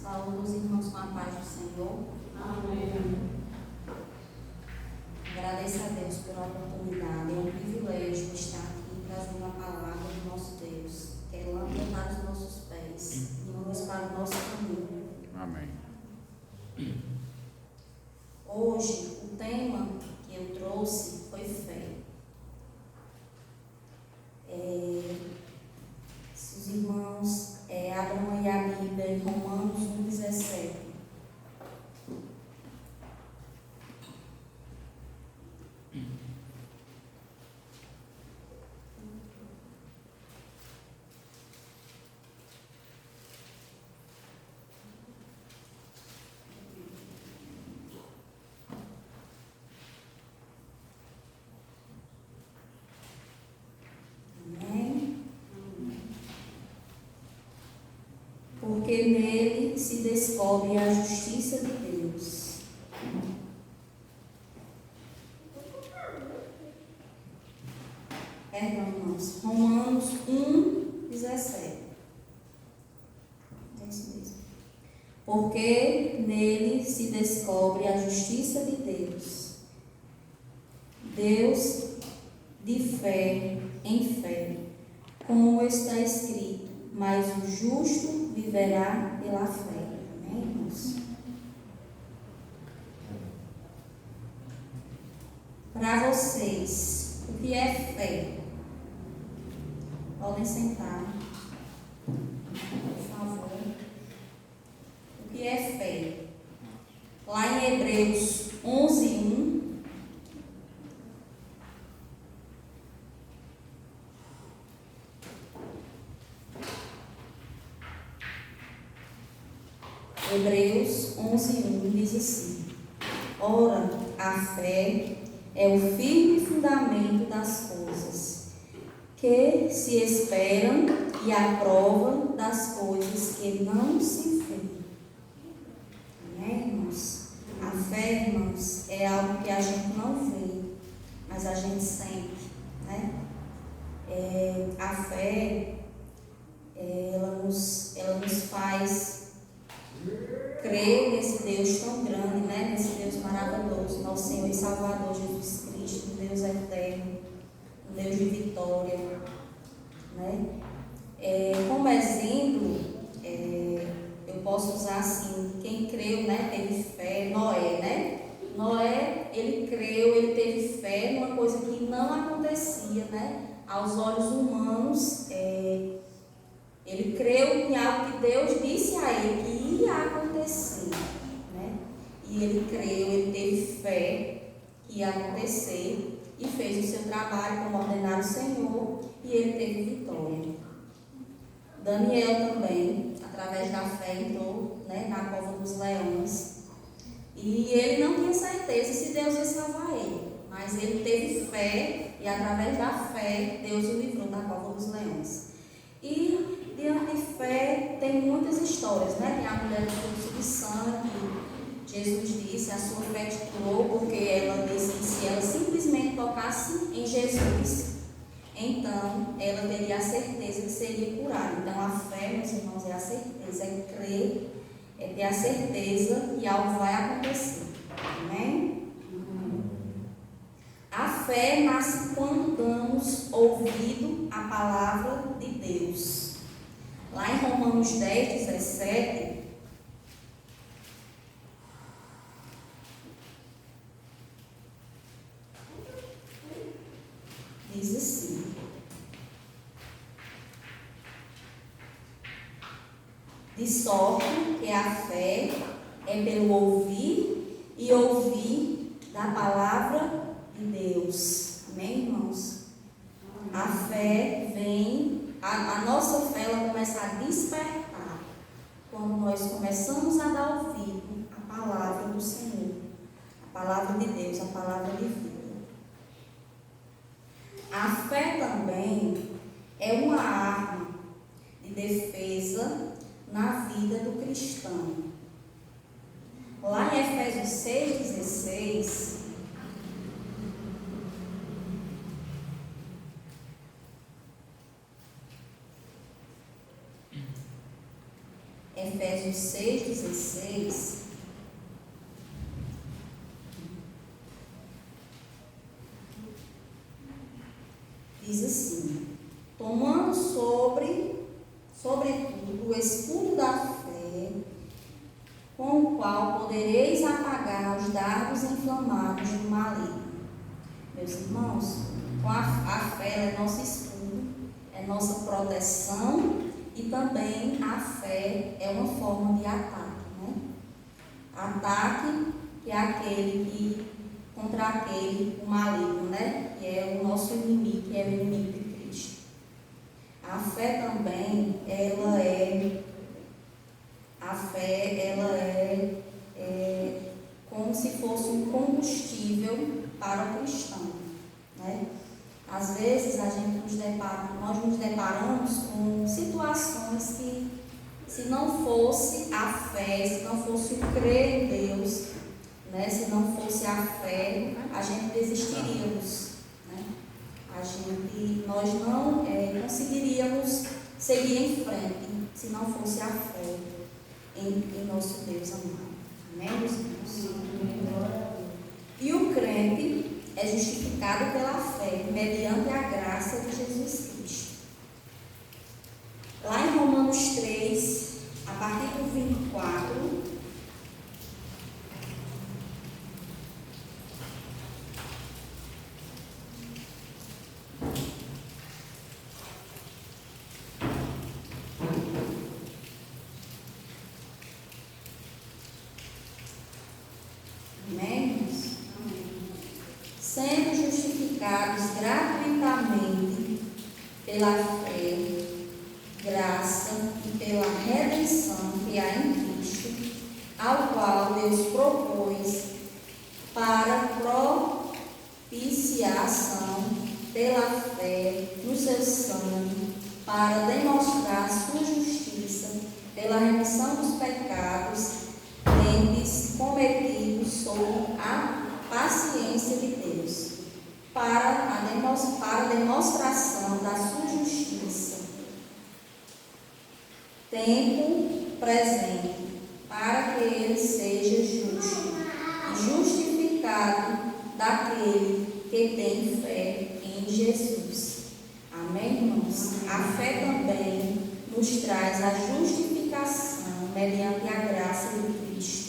Saúde os irmãos com a paz do Senhor. Amém. Agradeço a Deus pela oportunidade. É um privilégio estar aqui trazendo a palavra do nosso Deus, que é lâmpada para os nossos pés e luz para o nosso caminho. Amém. Hoje, o tema que eu trouxe foi fé. Se os irmãos abram aí a Bíblia em Romanos 1,17. Porque nele se descobre a justiça de Deus. Perdão, irmãos. Romanos 1,17. É isso mesmo. Porque nele se descobre a justiça de Deus. Deus de fé em fé, como está escrito, mas o justo viverá pela fé. Amém, irmãos? Para vocês, o que é fé? Podem sentar, por favor. O que é fé? Lá em Hebreus 11:1. Hebreus 11:1 diz assim: Ora, a fé é o firme fundamento das coisas que se esperam e a prova das coisas que não se veem. Amém, irmãos? A fé, irmãos, é algo que a gente não vê, mas a gente sente, né? A fé, ela nos faz crer nesse Deus tão grande, né? Nesse Deus maravilhoso, nosso Senhor e Salvador Jesus Cristo, um Deus eterno, um Deus de vitória, né? Como exemplo, eu posso usar assim, quem creu, né? Teve fé, Noé, né? Noé, ele creu, ele teve fé numa coisa que não acontecia, né? Aos olhos humanos, ele creu em algo que Deus disse a ele que ia acontecer, né? E ele creu, ele teve fé que ia acontecer e fez o seu trabalho como ordenar o Senhor e ele teve vitória. Daniel também, através da fé, entrou, né, na cova dos leões e ele não tinha certeza se Deus ia salvar ele, mas ele teve fé e através da fé Deus o livrou da cova dos leões. E diante de fé tem muitas histórias, né? Tem a mulher do fluxo de sangue, Jesus disse, a sua fé te curou, porque ela disse que se ela simplesmente tocasse em Jesus, então ela teria a certeza que seria curada. Então a fé, meus irmãos, é a certeza, é crer, é ter a certeza que algo vai acontecer. Amém? A fé nasce quando damos ouvido à palavra de Deus. Lá em Romanos 10:17, diz assim: de sorte que a fé é pelo ouvir e ouvir da palavra de Deus. Amém, irmãos? A fé vem, a nossa fé ela começa a despertar quando nós começamos a dar ouvido à palavra do Senhor, a palavra de Deus, a palavra de vida. A fé também é uma arma de defesa na vida do cristão. Lá em Efésios 6:16, Efésios 6,16, diz assim: tomando sobretudo, o escudo da fé, com o qual podereis apagar os dardos inflamados do maligno. Meus irmãos, com a fé é nosso escudo, é nossa proteção, e também a fé é uma forma de ataque, né? Ataque que é contra aquele, o maligno, né? Que é o nosso inimigo, que é o inimigo de Cristo. A fé também, ela é como se fosse um combustível para o cristão, né? Às vezes nós nos deparamos com situações que, se não fosse a fé, se não fosse o crer em Deus, né? Se não fosse a fé, a gente desistiríamos, né? Nós não conseguiríamos seguir em frente se não fosse a fé em nosso Deus amado. Amém, meus irmãos? E o crente é justificado pela fé, mediante a graça de Jesus Cristo. Lá em Romanos 3, a partir do 24, sendo justificados gratuitamente pela fé, graça e pela redenção que há em Cristo, ao qual Deus propôs para propiciação pela fé no seu sangue, para demonstrar sua justiça pela remissão dos pecados cometidos sob a paciência de Deus, para a demonstração da sua justiça, tempo presente, para que ele seja justo e justificado daquele que tem fé em Jesus. Amém, irmãos? A fé também nos traz a justificação mediante a graça de Cristo.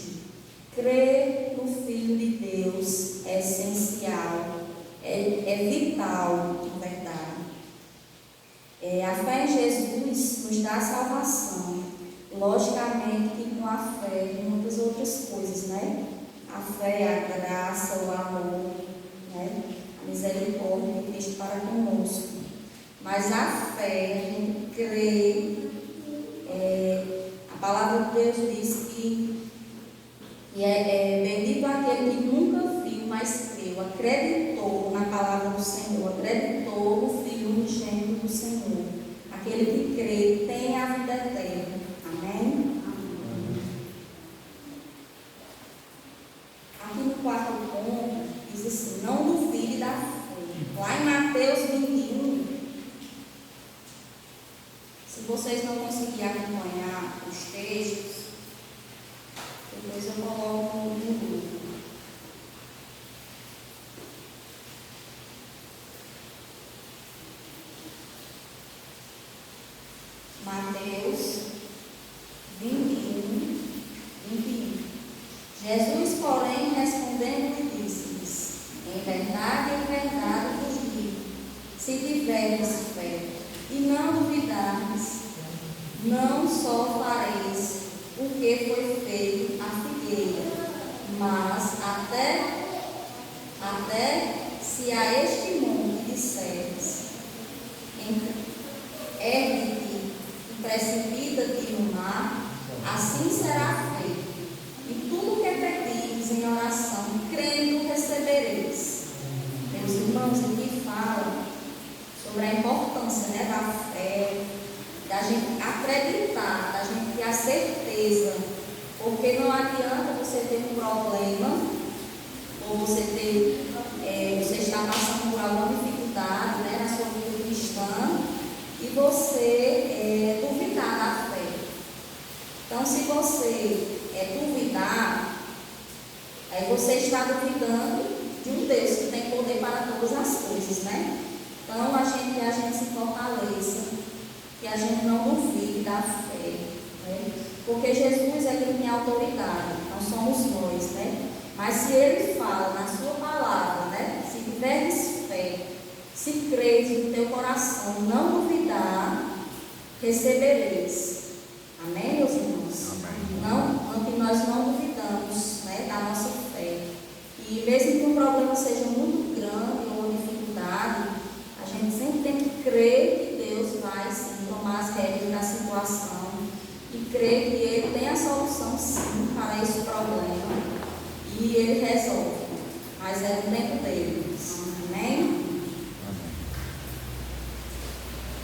Crer no Filho de Deus é essencial, é vital, na verdade. A fé em Jesus nos dá salvação. Logicamente que com a fé tem muitas outras coisas, né? A fé é a graça, o amor, né? A misericórdia de Cristo para conosco. Mas a fé, a gente crê, a palavra de Deus diz que bendito aquele que nunca viu, mas creu, acreditou na palavra do Senhor, acreditou no Filho unigênito do Senhor. Aquele que crê tem a vida eterna. Amém? Aqui no quarto ponto, diz assim: não duvide da fé. Lá em Mateus 21, se vocês não conseguirem acompanhar os textos, depois eu coloco no grupo. Mateus 21. Jesus, porém, respondendo, disse-lhes: em verdade vos digo, se tiverdes fé e não duvidardes, não só fareis o que foi feito à figueira, mas até se a este monte disseres, ergue-te e precipita-te no mar, assim será feito. E tudo que pedires em oração, crendo, recebereis. Meus irmãos, aqui fala sobre a importância, né, da fé, da gente acreditar, da gente ter a certeza, porque não adianta você ter um problema, ou você está passando por alguma dificuldade, né, na sua vida cristã, e você duvidar da fé. Então, se você duvidar, aí você está duvidando de um Deus que tem poder para todas as coisas, né? Então, que a gente se fortaleça, que a gente não duvide da fé, né? Porque Jesus é quem tem autoridade, não somos nós, né? Mas se Ele fala na sua palavra, né? Se tiveres fé, se creres no teu coração, não duvidar, recebereis. Amém, meus irmãos? Amém. Não que nós não duvidamos, né, da nossa fé. E mesmo que o problema seja muito grande ou uma dificuldade, a gente sempre tem que crer que Deus vai sim tomar as rédeas da situação e crer que Ele tem a solução sim para esse problema e Ele resolve, mas é no tempo dele. Amém?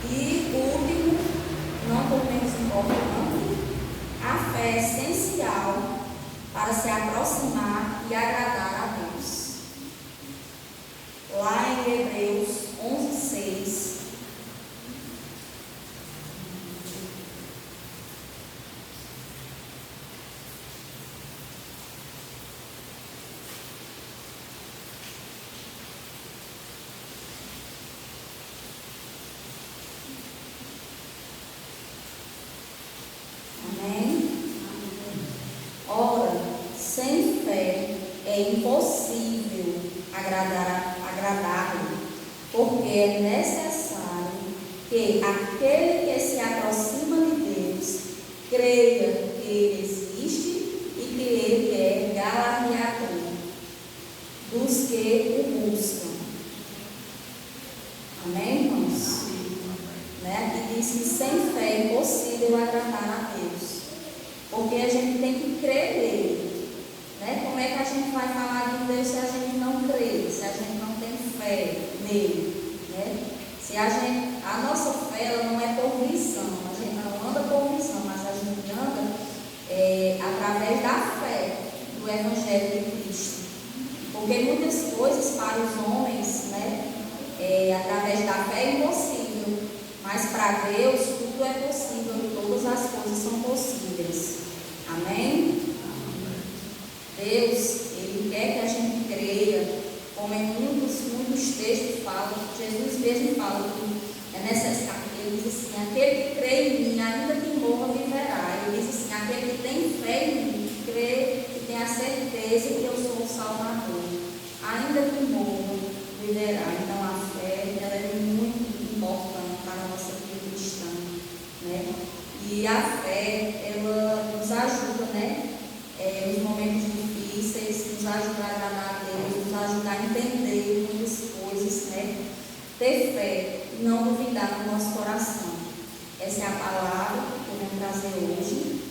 E o último, não por menos importante, a fé é essencial para se aproximar e agradar a Deus. Lá em Hebreus 11:6. Ora, sem fé é impossível agradar-lhe, porque é necessário que aquele que se aproxima de Deus creia que Ele existe e que Ele é galardoador dos que o buscam. Amém, irmãos? Né? Aqui diz que sem fé é impossível agradar a Deus. Porque a gente tem que crer nele, né? Como é que a gente vai falar de Deus se a gente não crê, se a gente não tem fé nele, né? Se a nossa fé ela não é por visão, a gente não anda por visão, mas a gente anda através da fé do Evangelho de Cristo. Porque muitas coisas para os homens, né? Através da fé é impossível, mas para Deus tudo é possível, todas as coisas são possíveis. Amém? Deus, Ele quer que a gente creia, como em muitos textos falam, Jesus mesmo fala que é necessário. Ele diz assim: aquele que crê em mim, ainda que morra, viverá. Ele diz assim: aquele que tem fé em mim, crê e tem a certeza que eu sou o Salvador, ainda que morra, viverá. Então a fé ela é muito importante para a nossa vida cristã, né? E a fé, ela nos ajuda, né? Nos momentos difíceis, nos ajuda a agradar a Deus, nos ajuda a entender muitas coisas, né? Ter fé e não duvidar no nosso coração. Essa é a palavra que eu vou trazer hoje.